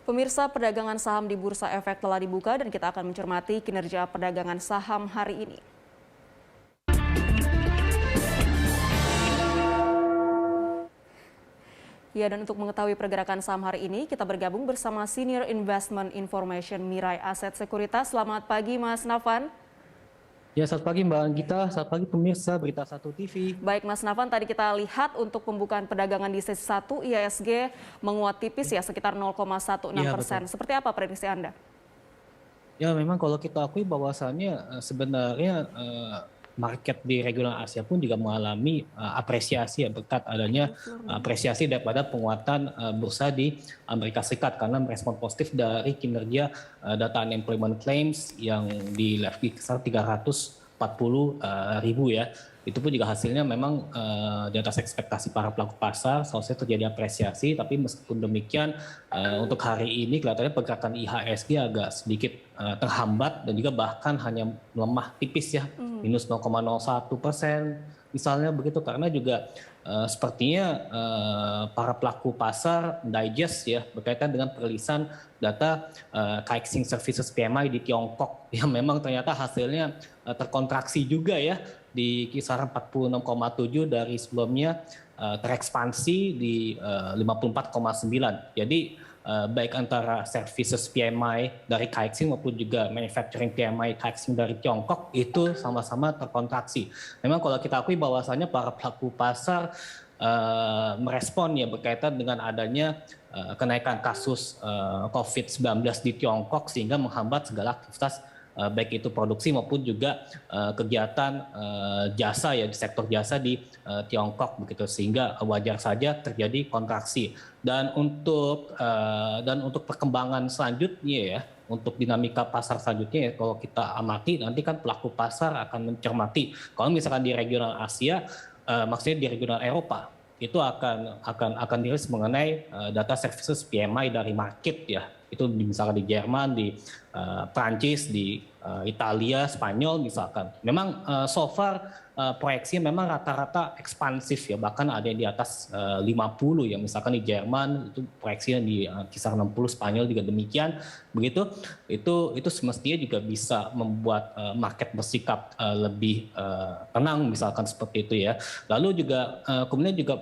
Pemirsa, perdagangan saham di Bursa Efek telah dibuka dan kita akan mencermati kinerja perdagangan saham hari ini. Ya, dan untuk mengetahui pergerakan saham hari ini, kita bergabung bersama Senior Investment Information Mirai Aset Sekuritas. Selamat pagi, Mas Nafan. Ya, selamat pagi Mbak Anggita, selamat pagi pemirsa Berita 1 TV. Baik Mas Nafan, tadi kita lihat untuk pembukaan perdagangan di sesi 1, IHSG menguat tipis ya, sekitar 0,16%. Ya, Seperti apa prediksi Anda? Ya, memang kalau kita akui bahwasannya sebenarnya market di regional Asia pun juga mengalami apresiasi ya, berkat adanya apresiasi daripada penguatan bursa di Amerika Serikat karena merespon positif dari kinerja data unemployment claims yang di kisaran 340.000 ya. Itu pun juga hasilnya memang di atas ekspektasi para pelaku pasar, seharusnya terjadi apresiasi, tapi meskipun demikian untuk hari ini kelihatannya pergerakan IHSG agak sedikit terhambat dan juga bahkan hanya melemah tipis ya, minus 0,01% misalnya begitu, karena juga sepertinya para pelaku pasar digest ya berkaitan dengan perilisan data Caixin Services PMI di Tiongkok yang memang ternyata hasilnya terkontraksi juga ya di kisaran 46,7 dari sebelumnya terekspansi di 54,9. Jadi baik antara services PMI dari Caixin maupun juga manufacturing PMI Caixin dari Tiongkok itu sama-sama terkontraksi. Memang kalau kita akui bahwasannya para pelaku pasar merespon ya berkaitan dengan adanya kenaikan kasus COVID-19 di Tiongkok sehingga menghambat segala aktivitas baik itu produksi maupun juga kegiatan jasa ya di sektor jasa di Tiongkok begitu, sehingga wajar saja terjadi kontraksi. Dan untuk perkembangan selanjutnya ya, untuk dinamika pasar selanjutnya ya, kalau kita amati nanti kan pelaku pasar akan mencermati kalau misalkan di regional Asia, maksudnya di regional Eropa itu akan dirilis mengenai data services PMI dari market ya. Itu misalkan di Jerman, di Prancis, di Italia, Spanyol misalkan. Memang so far proyeksi memang rata-rata ekspansif ya, bahkan ada yang di atas 50 ya, misalkan di Jerman itu proyeksinya di kisar 60, Spanyol juga demikian begitu. Itu semestinya juga bisa membuat market bersikap lebih tenang misalkan seperti itu ya. Lalu juga kemudian juga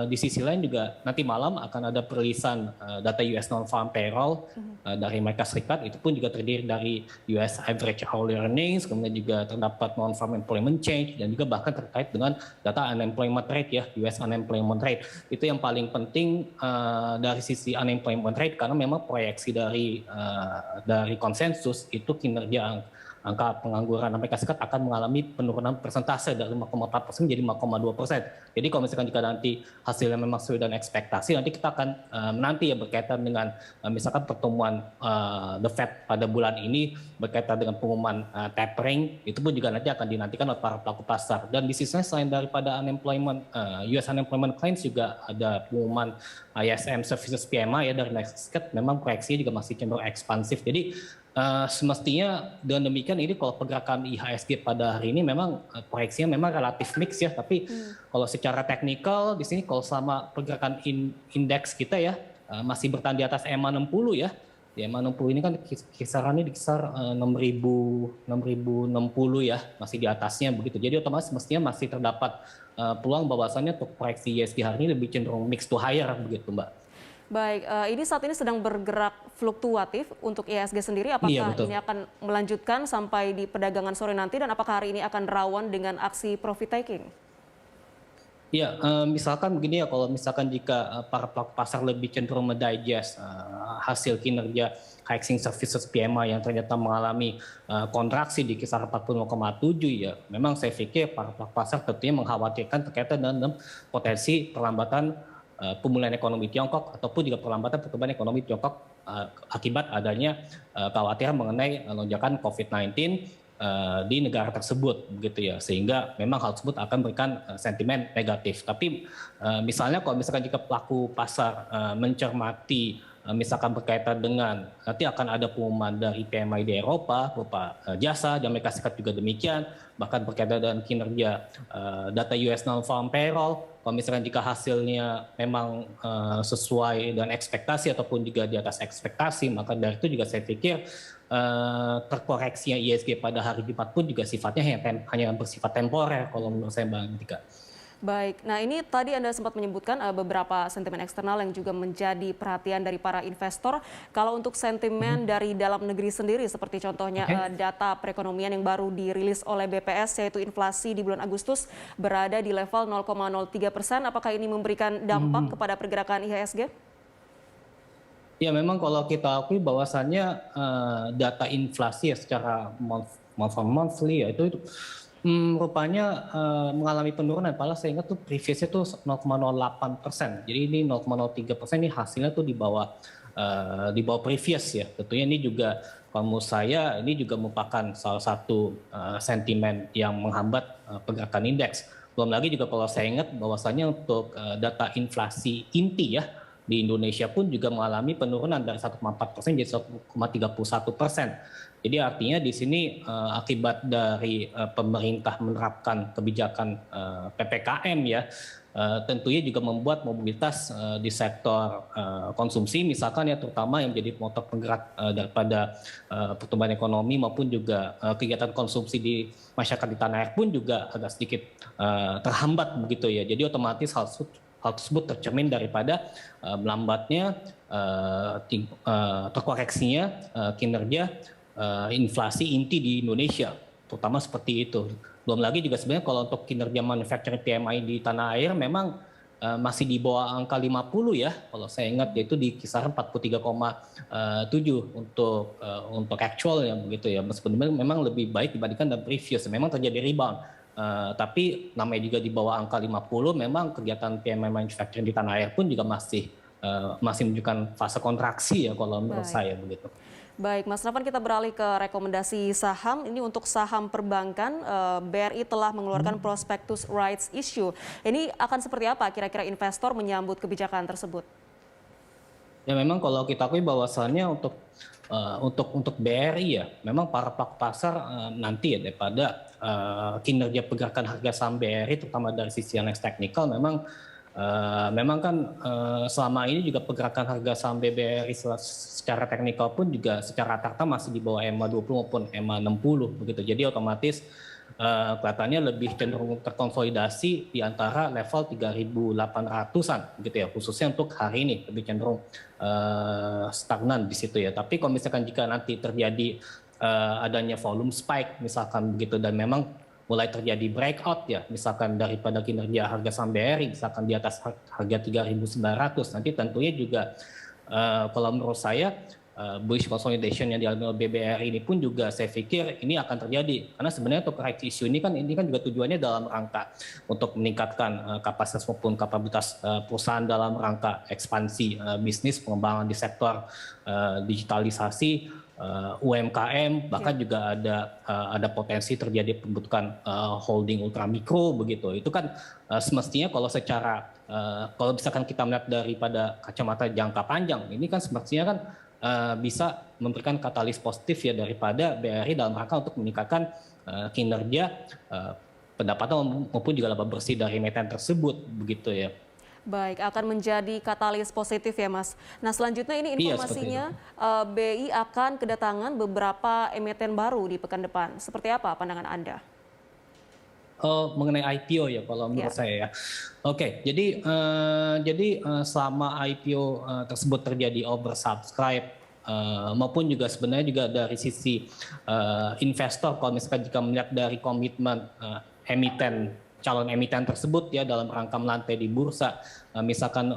di sisi lain juga nanti malam akan ada perilisan data US non-farm payroll dari Amerika Serikat, itu pun juga terdiri dari US average hourly earnings, kemudian juga terdapat non-farm employment change, dan juga bahkan terkait dengan data unemployment rate ya, US unemployment rate. Itu yang paling penting dari sisi unemployment rate, karena memang proyeksi dari konsensus itu kinerja angka pengangguran Amerika Serikat akan mengalami penurunan persentase dari 5,4% menjadi 5,2%. Jadi kalau misalkan jika nanti hasilnya memang sesuai dengan ekspektasi, nanti kita akan menanti ya berkaitan dengan misalkan pertemuan The Fed pada bulan ini berkaitan dengan pengumuman tapering, itu pun juga nanti akan dinantikan oleh para pelaku pasar. Dan di sisi selain daripada unemployment, US unemployment claims juga ada pengumuman ISM Services PMI ya dari Amerika Serikat, memang proyeksinya juga masih cenderung ekspansif. Jadi semestinya dengan demikian ini kalau pergerakan IHSG pada hari ini memang proyeksinya memang relatif mix ya, tapi kalau secara teknikal di sini kalau selama pergerakan indeks kita ya masih bertahan di atas EMA 60 ya. Di EMA 60 ini kan kisarannya di kisar 6.060 ya, masih di atasnya begitu. Jadi otomatis mestinya masih terdapat peluang bahwasannya untuk proyeksi IHSG hari ini lebih cenderung mix to higher begitu Mbak. Baik, ini saat ini sedang bergerak fluktuatif untuk IHSG sendiri. Apakah ini akan melanjutkan sampai di perdagangan sore nanti, dan apakah hari ini akan rawan dengan aksi profit taking? Ya, misalkan begini ya, kalau misalkan jika para pelaku pasar lebih cenderung mendigest hasil kinerja Caixin Services PMI yang ternyata mengalami kontraksi di kisaran 40,7 ya, memang saya pikir para pelaku pasar tentunya mengkhawatirkan terkait dengan potensi perlambatan pemulihan ekonomi Tiongkok ataupun juga perlambatan pertumbuhan ekonomi Tiongkok akibat adanya kekhawatiran mengenai lonjakan COVID-19 di negara tersebut begitu ya, sehingga memang hal tersebut akan memberikan sentimen negatif. Tapi misalnya kalau misalkan jika pelaku pasar mencermati misalkan berkaitan dengan nanti akan ada pengumuman dari PMI di Eropa berupa jasa, di Amerika Serikat juga demikian, bahkan berkaitan dengan kinerja data US non-farm payroll. Kalau misalkan jika hasilnya memang sesuai dengan ekspektasi ataupun juga di atas ekspektasi, maka dari itu juga saya pikir terkoreksinya ISG pada hari Jumat pun juga sifatnya hanya bersifat temporer kalau menurut saya, Mbak Antika. Baik, nah ini tadi Anda sempat menyebutkan beberapa sentimen eksternal yang juga menjadi perhatian dari para investor. Kalau untuk sentimen dari dalam negeri sendiri, seperti contohnya data perekonomian yang baru dirilis oleh BPS, yaitu inflasi di bulan Agustus berada di level 0,03%. Apakah ini memberikan dampak kepada pergerakan IHSG? Ya memang kalau kita akui bahwasannya data inflasi ya secara monthly ya itu rupanya mengalami penurunan. Padahal saya ingat tuh previously tuh 0,08%. Jadi ini 0,03% ini hasilnya tuh di bawah previous ya. Tentunya ini juga kalau menurut saya ini juga merupakan salah satu sentimen yang menghambat pergerakan indeks. Belum lagi juga kalau saya ingat bahwasannya untuk data inflasi inti ya di Indonesia pun juga mengalami penurunan dari 1,4% jadi 1,31%. Jadi artinya di sini akibat dari pemerintah menerapkan kebijakan PPKM ya, tentunya juga membuat mobilitas di sektor konsumsi misalkan ya, terutama yang menjadi motor penggerak daripada pertumbuhan ekonomi maupun juga kegiatan konsumsi di masyarakat di tanah air pun juga agak sedikit terhambat begitu ya. Jadi otomatis hal tersebut tercermin daripada melambatnya terkoreksinya kinerja inflasi inti di Indonesia, terutama seperti itu. Belum lagi juga sebenarnya kalau untuk kinerja manufacturing PMI di tanah air memang masih di bawah angka 50 ya, kalau saya ingat yaitu di kisaran 43,7 untuk actual ya begitu ya. Meskipun memang lebih baik dibandingkan dengan previous, memang terjadi rebound. Tapi namanya juga di bawah angka 50, memang kegiatan PMI manufacturing di tanah air pun juga masih menunjukkan fase kontraksi ya kalau menurut saya begitu. Baik, Mas Ravan, kita beralih ke rekomendasi saham. Ini untuk saham perbankan, BRI telah mengeluarkan prospektus rights issue. Ini akan seperti apa kira-kira investor menyambut kebijakan tersebut? Ya memang kalau kita akui bahwasannya untuk BRI ya, memang para pelaku pasar nanti ya daripada kinerja pergerakan harga saham BRI terutama dari sisi analis teknikal memang kan selama ini juga pergerakan harga saham BRI secara teknikal pun juga secara rata-rata masih di bawah EMA 20 maupun EMA 60 begitu. Jadi otomatis kelihatannya lebih cenderung terkonsolidasi di antara level 3.800-an gitu ya, khususnya untuk hari ini lebih cenderung stagnan di situ ya. Tapi kalau misalkan jika nanti terjadi adanya volume spike misalkan begitu dan memang mulai terjadi breakout ya, misalkan daripada kinerja harga saham BRI misalkan di atas harga 3.900, nanti tentunya juga kalau menurut saya bullish consolidation yang dialami oleh BBRI ini pun juga saya pikir ini akan terjadi, karena sebenarnya untuk rights issue ini kan juga tujuannya dalam rangka untuk meningkatkan kapasitas maupun kapabilitas perusahaan dalam rangka ekspansi bisnis, pengembangan di sektor digitalisasi, UMKM, bahkan juga ada potensi terjadi pembentukan holding ultramikro begitu. Itu kan semestinya kalau kalau misalkan kita melihat daripada kacamata jangka panjang, ini kan semestinya kan bisa memberikan katalis positif ya daripada BRI dalam rangka untuk meningkatkan kinerja pendapatan maupun juga laba bersih dari emiten tersebut begitu ya. Baik, akan menjadi katalis positif ya Mas. Nah selanjutnya ini informasinya BI akan kedatangan beberapa emiten baru di pekan depan. Seperti apa pandangan Anda? Mengenai IPO ya kalau menurut saya ya. Oke, jadi selama IPO tersebut terjadi oversubscribe maupun juga sebenarnya juga dari sisi investor, kalau misalkan jika melihat dari komitmen calon emiten tersebut ya dalam rangka melantai di bursa, misalkan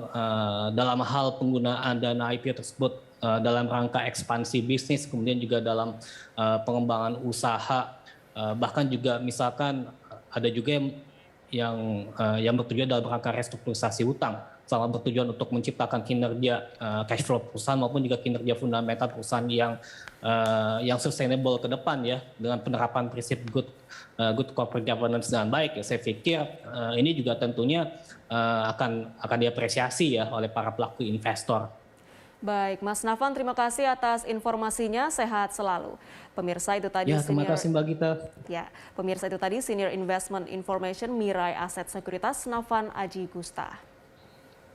dalam hal penggunaan dana IPO tersebut dalam rangka ekspansi bisnis, kemudian juga dalam pengembangan usaha, bahkan juga misalkan ada juga yang bertujuan dalam rangka restrukturisasi utang, sama bertujuan untuk menciptakan kinerja cash flow perusahaan maupun juga kinerja fundamental perusahaan yang sustainable ke depan ya, dengan penerapan prinsip good corporate governance dengan baik ya. Saya pikir ini juga tentunya akan diapresiasi ya oleh para pelaku investor. Baik, Mas Nafan, terima kasih atas informasinya. Sehat selalu. Pemirsa itu tadi Ya, terima kasih Mbak Gita. Ya, pemirsa itu tadi Senior Investment Information Mirai Aset Sekuritas Nafan Aji Gusta.